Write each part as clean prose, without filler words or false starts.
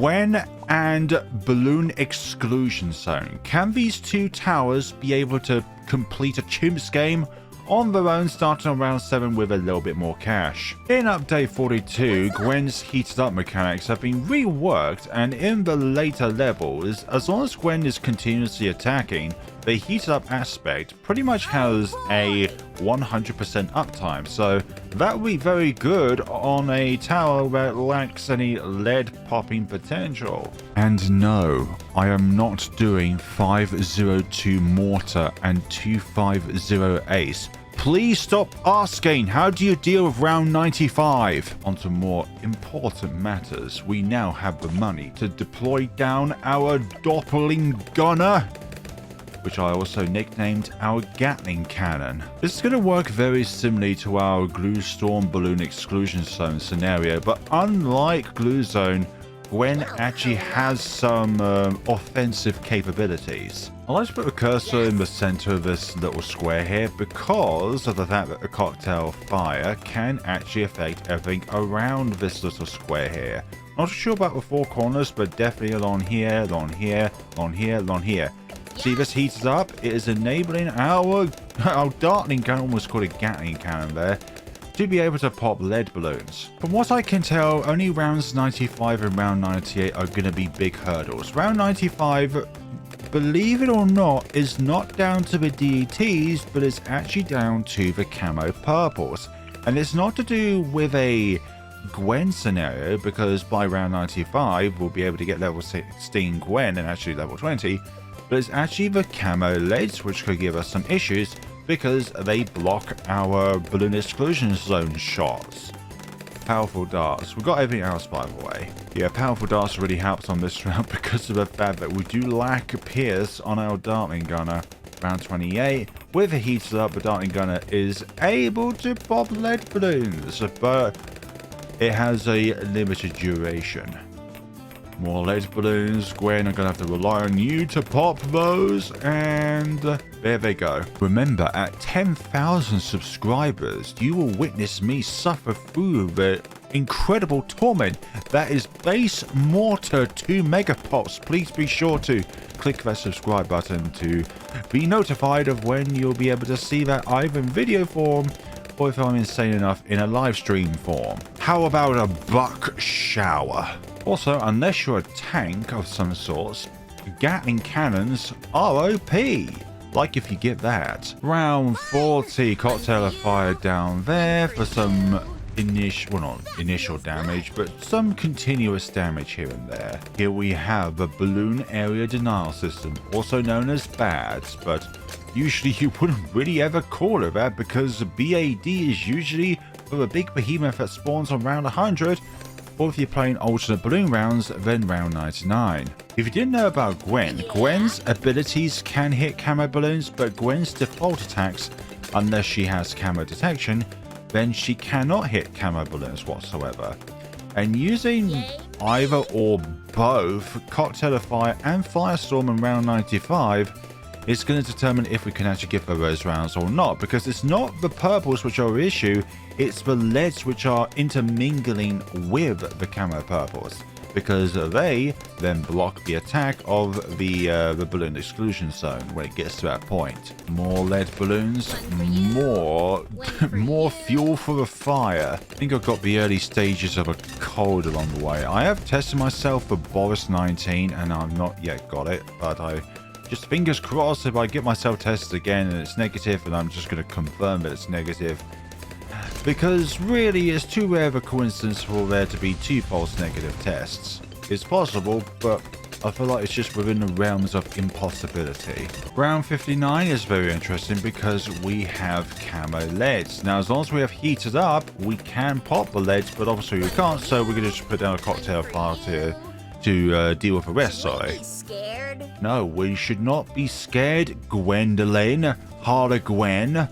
Gwen and Bloon Exclusion Zone. Can these two towers be able to complete a chimps game on their own, starting on round 7 with a little bit more cash? In update 42, Gwen's heated up mechanics have been reworked, and in the later levels, as long as Gwen is continuously attacking, the heated up aspect pretty much has a 100% uptime, so that would be very good on a tower where it lacks any lead popping potential. And no, I am not doing 502 mortar and 250 ace. Please stop asking, how do you deal with round 95? On to more important matters, we now have the money to deploy down our Dartling Gunner, which I also nicknamed our Gatling Cannon. This is going to work very similarly to our Glue Storm Bloon Exclusion Zone scenario, but unlike Glue Zone, Gwen actually has some offensive capabilities. I like to put the cursor in the center of this little square here because of the fact that the cocktail fire can actually affect everything around this little square here. Not sure about the 4 corners, but definitely along here, along here, along here, along here. See, this heats up. It is enabling our Dartling Gunner, almost called a Gatling Cannon there, to be able to pop lead balloons. From what I can tell, only rounds 95 and round 98 are going to be big hurdles. Round 95, believe it or not, is not down to the DETs, but it's actually down to the camo purples. And it's not to do with a Gwen scenario, because by round 95, we'll be able to get level 16 Gwen and actually level 20. But it's actually the camo leads which could give us some issues because they block our Bloon Exclusion Zone shots. Powerful darts. We've got everything else, by the way. Yeah, powerful darts really helps on this round because of the fact that we do lack Pierce on our Dartling Gunner. Round 28, with a heated up, the Dartling Gunner is able to pop lead balloons, but it has a limited duration. More lead balloons. Gwen, I'm going to have to rely on you to pop those. And there they go. Remember, at 10,000 subscribers, you will witness me suffer through the incredible torment that is base mortar 2 mega pops. Please be sure to click that subscribe button to be notified of when you'll be able to see that either in video form or, if I'm insane enough, in a live stream form. How about a buck shower? Also, unless you're a tank of some sorts, Gatling cannons are OP. Like if you get that. Round 40, cocktail of fire down there for some initial damage, but some continuous damage here and there. Here we have the balloon area denial system, also known as BADS, but usually you wouldn't really ever call it that because BAD is usually for a big behemoth that spawns on round 100, or if you're playing alternate balloon rounds, then round 99. If you didn't know about Gwen, Gwen's abilities can hit camo balloons, but Gwen's default attacks, unless she has camo detection, then she cannot hit camo balloons whatsoever. And using either or both Cocktail of Fire and Firestorm in round 95 is going to determine if we can actually give her those rounds or not, because it's not the purples which are the issue, it's the leads which are intermingling with the camo purples, because they then block the attack of the Bloon Exclusion Zone when it gets to that point. More lead balloons, more fuel for the fire. I think I've got the early stages of a cold along the way. I have tested myself for Boris 19 and I've not yet got it, but I just fingers crossed if I get myself tested again and it's negative, and I'm just going to confirm that it's negative. Because really, it's too rare of a coincidence for there to be 2 false negative tests. It's possible, but I feel like it's just within the realms of impossibility. Round 59 is very interesting because we have camo leads. Now, as long as we have heated up, we can pop the leads, but obviously we can't, so we're going to just put down a cocktail fire to deal with the rest, sorry. No, we should not be scared, Gwendolyn. Harder Gwen.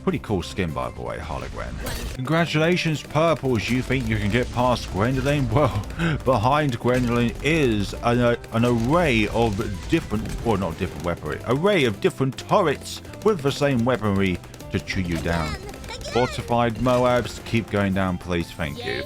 Pretty cool skin, by the way, Harley Gwen. Congratulations, purples. You think you can get past Gwendolyn? Well, behind Gwendolyn is an array of different, or not different weaponry, array of different turrets with the same weaponry to chew you down. Fortified Moabs, keep going down, please. Thank you.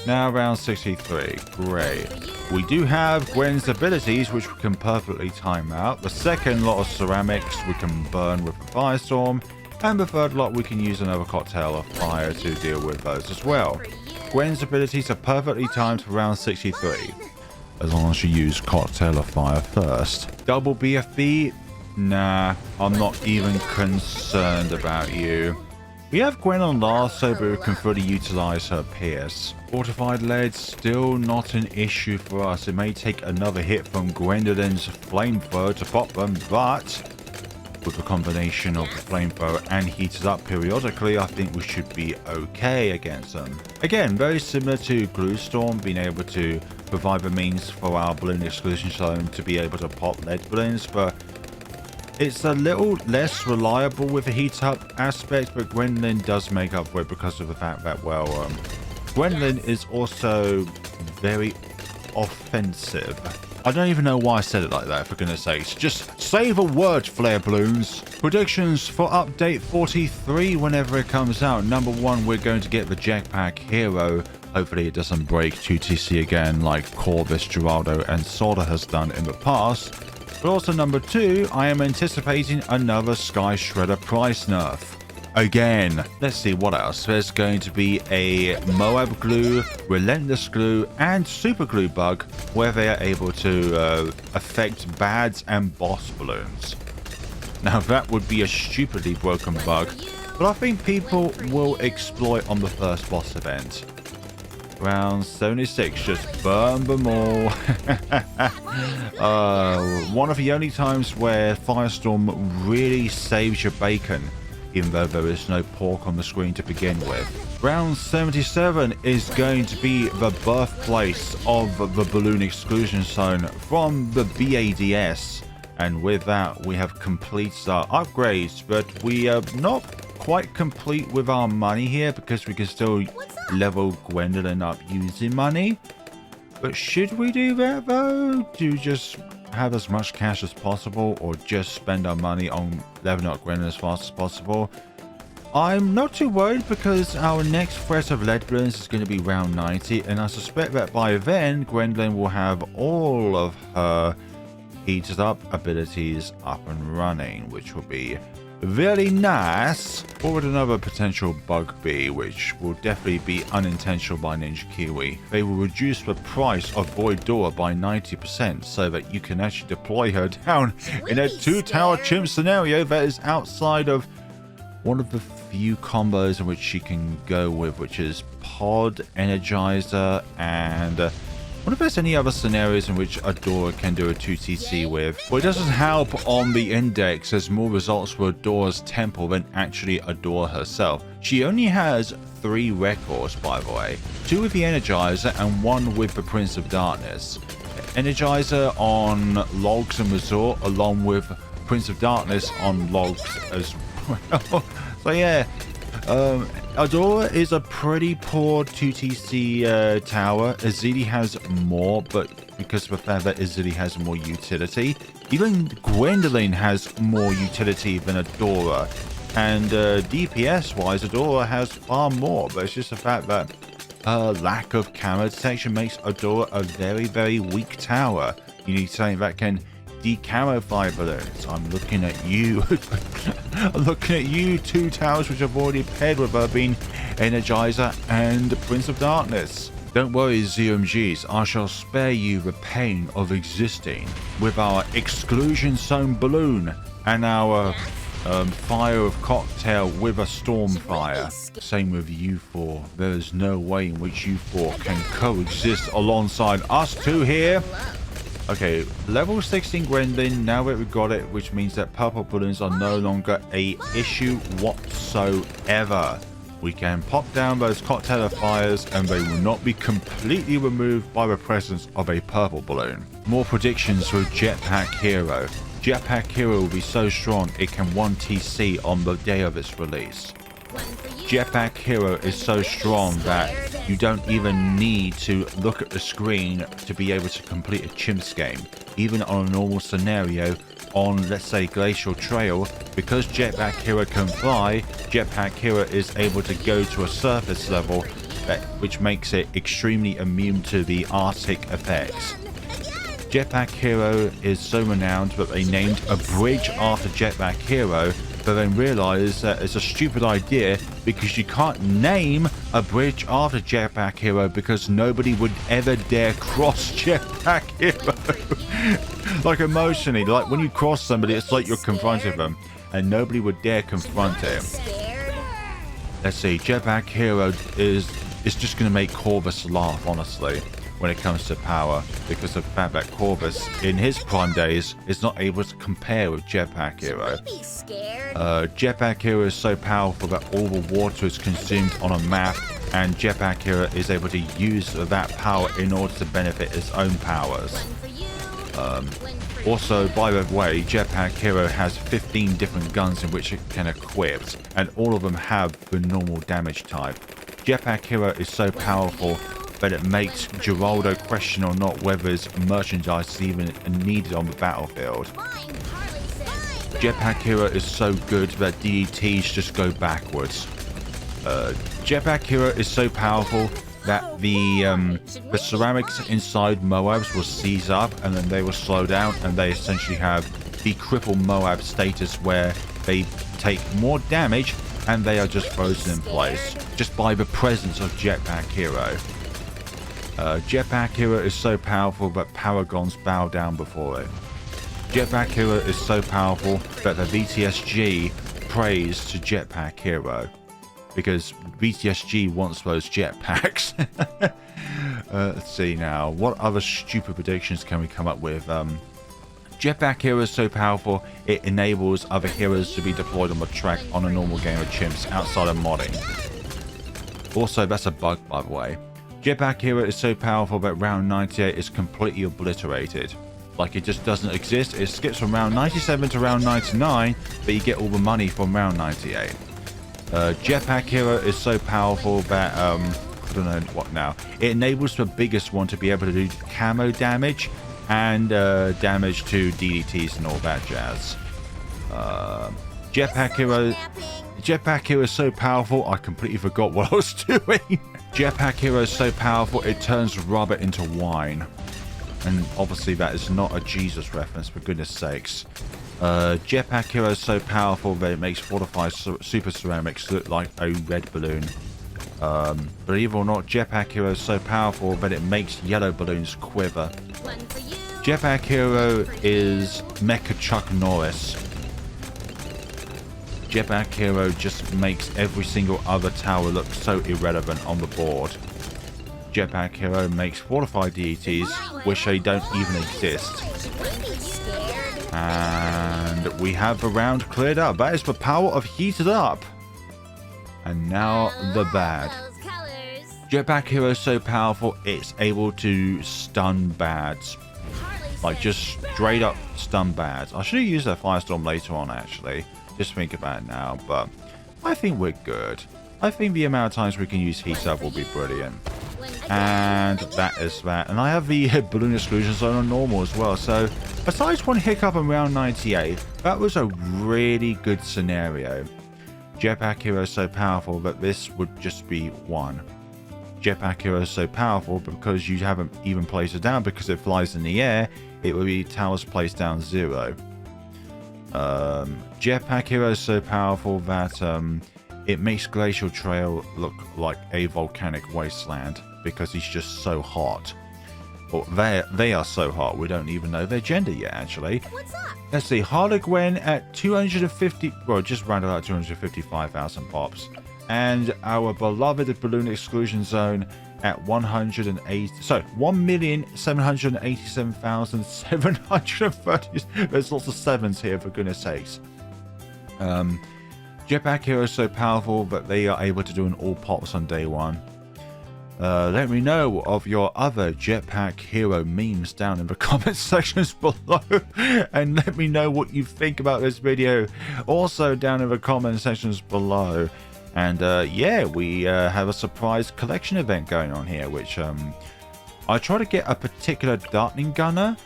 Now round 63. Great. We do have Gwen's abilities, which we can perfectly time out. The second lot of ceramics we can burn with a firestorm. And the third lot we can use another cocktail of fire to deal with those as well. Gwen's abilities are perfectly timed for round 63. As long as you use cocktail of fire first. Double BFB? Nah, I'm not even concerned about you. We have Gwen on last, so we can fully utilize her Pierce. Fortified lead, still not an issue for us. It may take another hit from Gwendolyn's flamethrower to pop them, but with a combination of the flamethrower and heated up periodically, I think we should be okay against them. Again, very similar to Gluestorm, being able to provide the means for our Bloon Exclusion Zone to be able to pop lead balloons, but it's a little less reliable with the heat up aspect, but Gwendolyn does make up for it because of the fact that, well, Gwendolyn is also very offensive. I don't even know why I said it like that, for goodness sakes. Just say the word, Flare Balloons. Predictions for update 43 whenever it comes out. Number 1, we're going to get the Jetpack Hero. Hopefully it doesn't break 2TC again like Corvus, Geraldo, and Soda has done in the past. But also number 2, I am anticipating another Sky Shredder price nerf. Again, let's see what else. There's going to be a Moab Glue, Relentless Glue, and Super Glue bug where they are able to affect bads and boss balloons. Now that would be a stupidly broken bug, but I think people will exploit on the first boss event. Round 76, just burn them all. One of the only times where Firestorm really saves your bacon, even though there is no pork on the screen to begin with. Round 77 is going to be the birthplace of the Bloon Exclusion Zone from the BADS. And with that, we have completed our upgrades, but we are not quite complete with our money here because we can still level Gwendolyn up using money. But should we do that though? To just have as much cash as possible, or just spend our money on leveling up Gwendolyn as fast as possible? I'm not too worried because our next threat of lead balloons is going to be round 90, and I suspect that by then Gwendolyn will have all of her heated up abilities up and running, which will be very nice. What would another potential bug be, which will definitely be unintentional by Ninja Kiwi? They will reduce the price of Void Door by 90% so that you can actually deploy her down in a 2-tower chimp scenario that is outside of one of the few combos in which she can go with, which is Pod, Energizer, and I wonder if there's any other scenarios in which Adora can do a 2TC with. Well, it doesn't help on the index. There's more results for Adora's Temple than actually Adora herself. She only has 3 records, by the way. 2 with the Energizer and 1 with the Prince of Darkness. Energizer on Logs and Resort, along with Prince of Darkness on Logs as well. So yeah, Adora is a pretty poor 2TC tower. Azili has more, but because of the fact that Azili has more utility. Even Gwendolyn has more utility than Adora. And DPS-wise, Adora has far more, but it's just the fact that her lack of camera detection makes Adora a very, very weak tower. You need something that can decamoufy balloons. I'm looking at you. I'm looking at you, 2 towers which have already paired with her being Energizer and Prince of Darkness. Don't worry, ZMGs, I shall spare you the pain of existing with our Exclusion Zone balloon and our fire of cocktail with a storm fire. Same with you 4. There is no way in which you 4 can coexist alongside us 2 here. Okay, level 16 Gwendolyn, now that we've got it, which means that purple balloons are no longer a issue whatsoever. We can pop down those cocktail fires and they will not be completely removed by the presence of a purple balloon. More predictions for Jetpack Hero. Jetpack Hero will be so strong it can 1TC on the day of its release. Jetpack Hero is so strong that you don't even need to look at the screen to be able to complete a Chimps game. Even on a normal scenario on, let's say, Glacial Trail, because Jetpack Hero can fly, Jetpack Hero is able to go to a surface level which makes it extremely immune to the Arctic effects. Jetpack Hero is so renowned that they named a bridge after Jetpack Hero, but then realized that it's a stupid idea because you can't name a bridge after Jetpack Hero because nobody would ever dare cross Jetpack Hero. Like emotionally, like when you cross somebody, it's like you're confronting them, and nobody would dare confront him. Let's see, Jetpack Hero is just going to make Corvus laugh, honestly, when it comes to power, because of the fact that Corvus, in his prime days, is not able to compare with Jetpack Hero. Jetpack Hero is so powerful that all the water is consumed on a map, and Jetpack Hero is able to use that power in order to benefit its own powers. Also, by the way, Jetpack Hero has 15 different guns in which it can equip, and all of them have the normal damage type. Jetpack Hero is so powerful that it makes Geraldo question or not whether his merchandise is even needed on the battlefield. Jetpack Hero is so good that DDTs just go backwards. Jetpack Hero is so powerful that the ceramics inside Moabs will seize up and then they will slow down, and they essentially have the cripple Moab status where they take more damage and they are just frozen in place just by the presence of Jetpack Hero. Jetpack Hero is so powerful that Paragons bow down before it. Jetpack Hero is so powerful that the VTSG prays to Jetpack Hero, because VTSG wants those jetpacks. Let's see now, what other stupid predictions can we come up with? Jetpack Hero is so powerful it enables other heroes to be deployed on the track on a normal game of Chimps outside of modding. Also, that's a bug, by the way. Jetpack Hero is so powerful that round 98 is completely obliterated. Like, it just doesn't exist. It skips from round 97 to round 99, but you get all the money from round 98. Jetpack Hero is so powerful that, I don't know what now. It enables the biggest one to be able to do camo damage and damage to DDTs and all that jazz. Jetpack Hero is so powerful, I completely forgot what I was doing. Jetpack Hero is so powerful, it turns rubber into wine. And obviously that is not a Jesus reference, for goodness sakes. Jetpack Hero is so powerful that it makes fortified super ceramics look like a red balloon. Believe it or not, Jetpack Hero is so powerful that it makes yellow balloons quiver. Jetpack Hero is Mecha Chuck Norris. Jetpack Hero just makes every single other tower look so irrelevant on the board. Jetpack Hero makes fortified DDTs, which they don't even exist. And we have the round cleared up. That is the power of Heated Up. And now the bad. Jetpack Hero is so powerful, it's able to stun bads. Like, just straight up stun bads. I should have used that Firestorm later on, actually. Just think about it now, but I think we're good. I think the amount of times we can use Heat Up will be brilliant. And that is that. And I have the Bloon Exclusion Zone on normal as well. So, besides one hiccup in round 98, that was a really good scenario. Jetpack Hero is so powerful that this would just be 1. Jetpack Hero is so powerful because you haven't even placed it down, because it flies in the air, it will be towers placed down 0. Jetpack Hero is so powerful that it makes Glacial Trail look like a volcanic wasteland, because he's just so hot. Or they are so hot, we don't even know their gender yet, actually. What's up? Let's see, Gwen at 250, well, just round about 255,000 pops. And our beloved Bloon Exclusion Zone at 1,787,730. There's lots of 7s here, for goodness sakes. Jetpack Hero is so powerful that they are able to do an all pops on day 1. Let me know of your other Jetpack Hero memes down in the comment sections below, and let me know what you think about this video also down in the comment sections below. And yeah, we have a surprise collection event going on here, which I try to get a particular Dartling Gunner,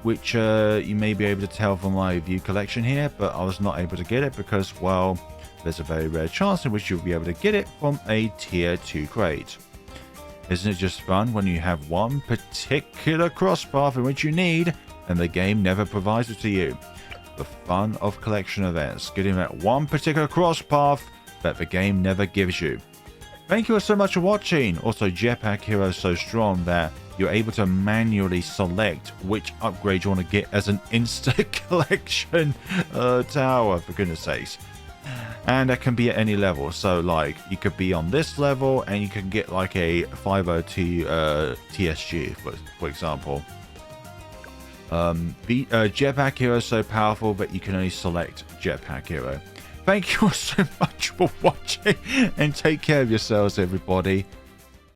which you may be able to tell from my view collection here, but I was not able to get it because, well, there's a very rare chance in which you'll be able to get it from a tier 2 crate. Isn't it just fun when you have one particular crosspath in which you need, and the game never provides it to you? The fun of collection events, getting that one particular crosspath that the game never gives you. Thank you all so much for watching. Also, Jetpack Hero is so strong that you're able to manually select which upgrade you want to get as an insta collection tower, for goodness sakes. And that can be at any level. So like you could be on this level and you can get like a 502 TSG for example. The Jetpack Hero is so powerful that you can only select Jetpack Hero. Thank you all so much for watching and take care of yourselves, everybody.